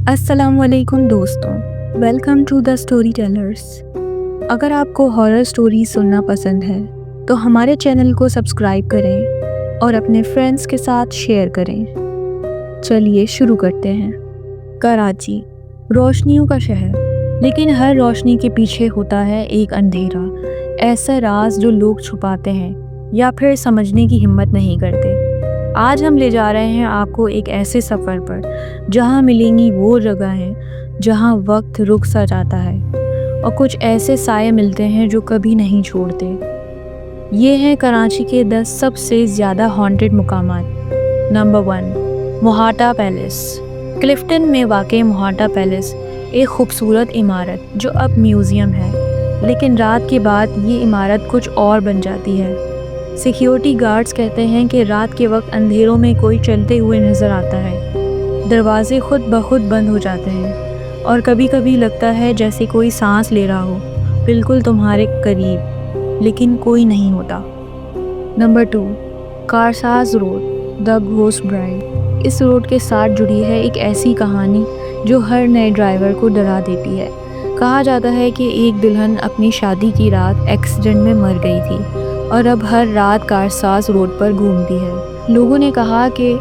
السلام علیکم دوستوں، welcome to the story tellers. اگر آپ کو ہارر سٹوری سننا پسند ہے تو ہمارے چینل کو سبسکرائب کریں اور اپنے فرینڈس کے ساتھ شیئر کریں۔ چلیے شروع کرتے ہیں۔ کراچی روشنیوں کا شہر، لیکن ہر روشنی کے پیچھے ہوتا ہے ایک اندھیرا، ایسا راز جو لوگ چھپاتے ہیں یا پھر سمجھنے کی ہمت نہیں کرتے۔ آج ہم لے جا رہے ہیں آپ کو ایک ایسے سفر پر جہاں ملیں گی وہ جگہیں جہاں وقت رک سا جاتا ہے اور کچھ ایسے سائے ملتے ہیں جو کبھی نہیں چھوڑتے۔ یہ ہیں کراچی کے 10 سب سے زیادہ ہانٹڈ مقامات۔ Number 1، موہاٹا palace. کلفٹن میں واقع موہاٹا پیلیس ایک خوبصورت عمارت جو اب میوزیم ہے، لیکن رات کے بعد یہ عمارت کچھ اور بن جاتی ہے۔ سیکیورٹی گارڈز کہتے ہیں کہ رات کے وقت اندھیروں میں کوئی چلتے ہوئے نظر آتا ہے، دروازے خود بخود بند ہو جاتے ہیں اور کبھی کبھی لگتا ہے جیسے کوئی سانس لے رہا ہو بالکل تمہارے قریب، لیکن کوئی نہیں ہوتا۔ نمبر 2، کارساز روڈ، دی گھوسٹ برائیڈ۔ اس روڈ کے ساتھ جڑی ہے ایک ایسی کہانی جو ہر نئے ڈرائیور کو ڈرا دیتی ہے۔ کہا جاتا ہے کہ ایک دلہن اپنی شادی کی رات ایکسیڈنٹ میں مر گئی تھی اور اب ہر رات کارساز روڈ پر گھومتی ہے۔ لوگوں نے کہا کہ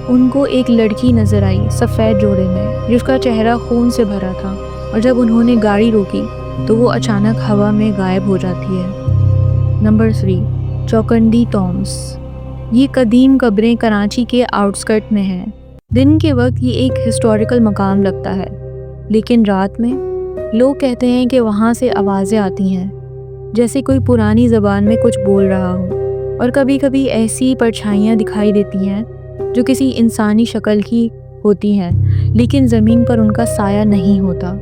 ان کو ایک لڑکی نظر آئی سفید جوڑے میں جس کا چہرہ خون سے بھرا تھا، اور جب انہوں نے گاڑی روکی تو وہ اچانک ہوا میں غائب ہو جاتی ہے۔ نمبر 3، چوکنڈی ٹامبس۔ یہ قدیم قبریں کراچی کے آؤٹسکرٹ میں ہیں۔ دن کے وقت یہ ایک ہسٹوریکل مقام لگتا ہے، لیکن رات میں لوگ کہتے ہیں کہ وہاں سے آوازیں آتی ہیں جیسے کوئی پرانی زبان میں کچھ بول رہا ہو، اور کبھی کبھی ایسی پرچھائیاں دکھائی دیتی ہیں جو کسی انسانی شکل کی ہوتی ہیں لیکن زمین پر ان کا سایہ نہیں ہوتا۔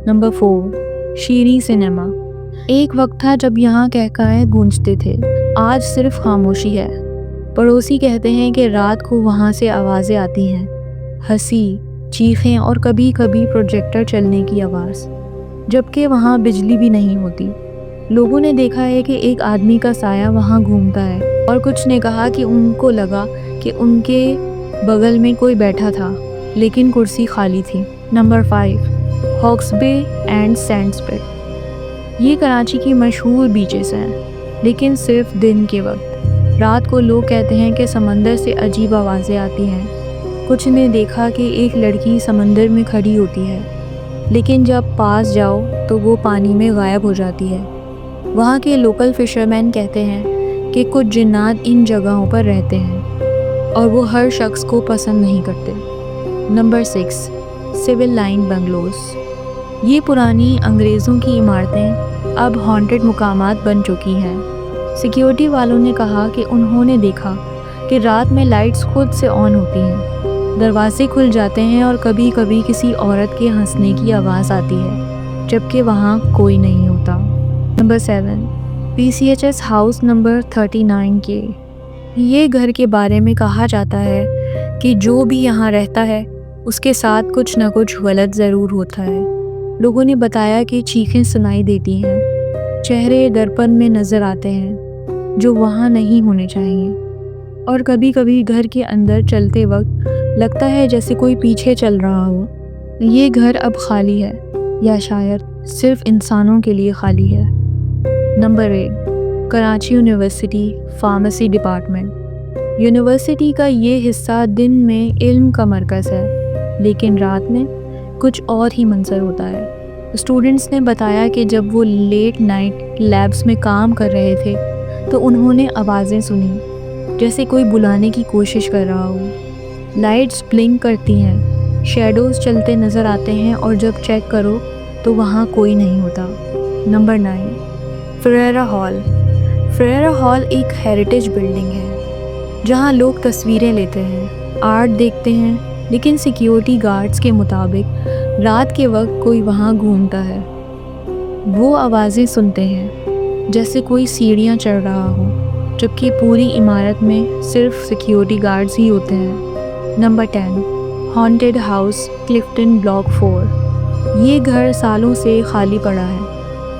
نمبر 4، شیریں سنیما۔ ایک وقت تھا جب یہاں قہقہے گونجتے تھے، آج صرف خاموشی ہے۔ پڑوسی کہتے ہیں کہ رات کو وہاں سے آوازیں آتی ہیں، ہنسی، چیخیں اور کبھی کبھی پروجیکٹر چلنے کی آواز، جبکہ وہاں بجلی بھی نہیں ہوتی۔ لوگوں نے دیکھا ہے کہ ایک آدمی کا سایہ وہاں گھومتا ہے، اور کچھ نے کہا کہ ان کو لگا کہ ان کے بغل میں کوئی بیٹھا تھا لیکن کرسی خالی تھی۔ نمبر 5، ہاکس بے اینڈ سینڈ اسپٹ۔ یہ کراچی کی مشہور بیچز ہیں، لیکن صرف دن کے وقت۔ رات کو لوگ کہتے ہیں کہ سمندر سے عجیب آوازیں آتی ہیں۔ کچھ نے دیکھا کہ ایک لڑکی سمندر میں کھڑی ہوتی ہے، لیکن جب پاس جاؤ تو وہ پانی میں غائب ہو جاتی ہے۔ وہاں کے لوکل فشرمین کہتے ہیں کہ کچھ جنات ان جگہوں پر رہتے ہیں اور وہ ہر شخص کو پسند نہیں کرتے۔ Number 6، civil line bungalows. یہ پرانی انگریزوں کی عمارتیں اب ہانٹڈ مقامات بن چکی ہیں۔ سیکیورٹی والوں نے کہا کہ انہوں نے دیکھا کہ رات میں لائٹس خود سے آن ہوتی ہیں، دروازے کھل جاتے ہیں اور کبھی کبھی کسی عورت کے ہنسنے کی آواز آتی ہے جبکہ وہاں کوئی نہیں ہوتا۔ Number 7، PCHS house number 39K۔ یہ گھر کے بارے میں کہا جاتا ہے کہ جو بھی یہاں رہتا ہے اس کے ساتھ کچھ نہ کچھ غلط ضرور ہوتا ہے۔ لوگوں نے بتایا کہ چیخیں سنائی دیتی ہیں، چہرے درپن میں نظر آتے ہیں جو وہاں نہیں ہونے چاہیے، اور کبھی کبھی گھر کے اندر چلتے وقت لگتا ہے جیسے کوئی پیچھے چل رہا ہو۔ یہ گھر اب خالی ہے، یا شاید صرف انسانوں کے لیے خالی ہے۔ Number 8، Karachi university pharmacy department. University کا یہ حصہ دن میں علم کا مرکز ہے، لیکن رات میں کچھ اور ہی منظر ہوتا ہے۔ اسٹوڈنٹس نے بتایا کہ جب وہ لیٹ نائٹ لیبس میں کام کر رہے تھے تو انہوں نے آوازیں سنی جیسے کوئی بلانے کی کوشش کر رہا ہو۔ لائٹس بلنک کرتی ہیں، شیڈوز چلتے نظر آتے ہیں، اور جب چیک کرو تو وہاں کوئی نہیں ہوتا۔ Number 9، Ferreira hall. Ferreira hall ایک ہیریٹیج بلڈنگ ہے جہاں لوگ تصویریں لیتے ہیں، آرٹ دیکھتے ہیں، لیکن سیکیورٹی گارڈز کے مطابق رات کے وقت کوئی وہاں گھومتا ہے۔ وہ آوازیں سنتے ہیں جیسے کوئی سیڑھیاں چڑھ رہا ہو، جبکہ پوری عمارت میں صرف سیکیورٹی گارڈز ہی ہوتے ہیں۔ Number 10، haunted house Clifton block 4۔ یہ گھر سالوں سے خالی پڑا ہے۔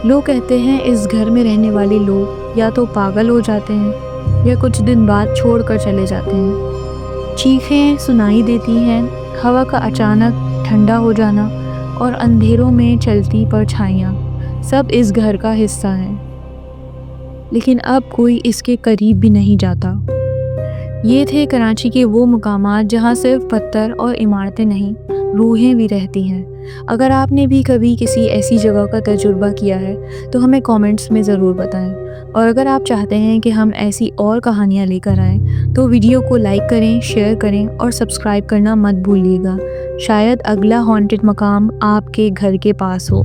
لوگ کہتے ہیں اس گھر میں رہنے والے لوگ یا تو پاگل ہو جاتے ہیں یا کچھ دن بعد چھوڑ کر چلے جاتے ہیں۔ چیخیں سنائی دیتی ہیں، ہوا کا اچانک ٹھنڈا ہو جانا اور اندھیروں میں چلتی پرچھائیاں سب اس گھر کا حصہ ہیں، لیکن اب کوئی اس کے قریب بھی نہیں جاتا۔ یہ تھے کراچی کے وہ مقامات جہاں صرف پتھر اور عمارتیں نہیں، روحیں بھی رہتی ہیں۔ اگر آپ نے بھی کبھی کسی ایسی جگہ کا تجربہ کیا ہے تو ہمیں کامنٹس میں ضرور بتائیں، اور اگر آپ چاہتے ہیں کہ ہم ایسی اور کہانیاں لے کر آئیں تو ویڈیو کو لائک کریں، شیئر کریں اور سبسکرائب کرنا مت بھولیے گا۔ شاید اگلا ہانٹڈ مقام آپ کے گھر کے پاس ہو۔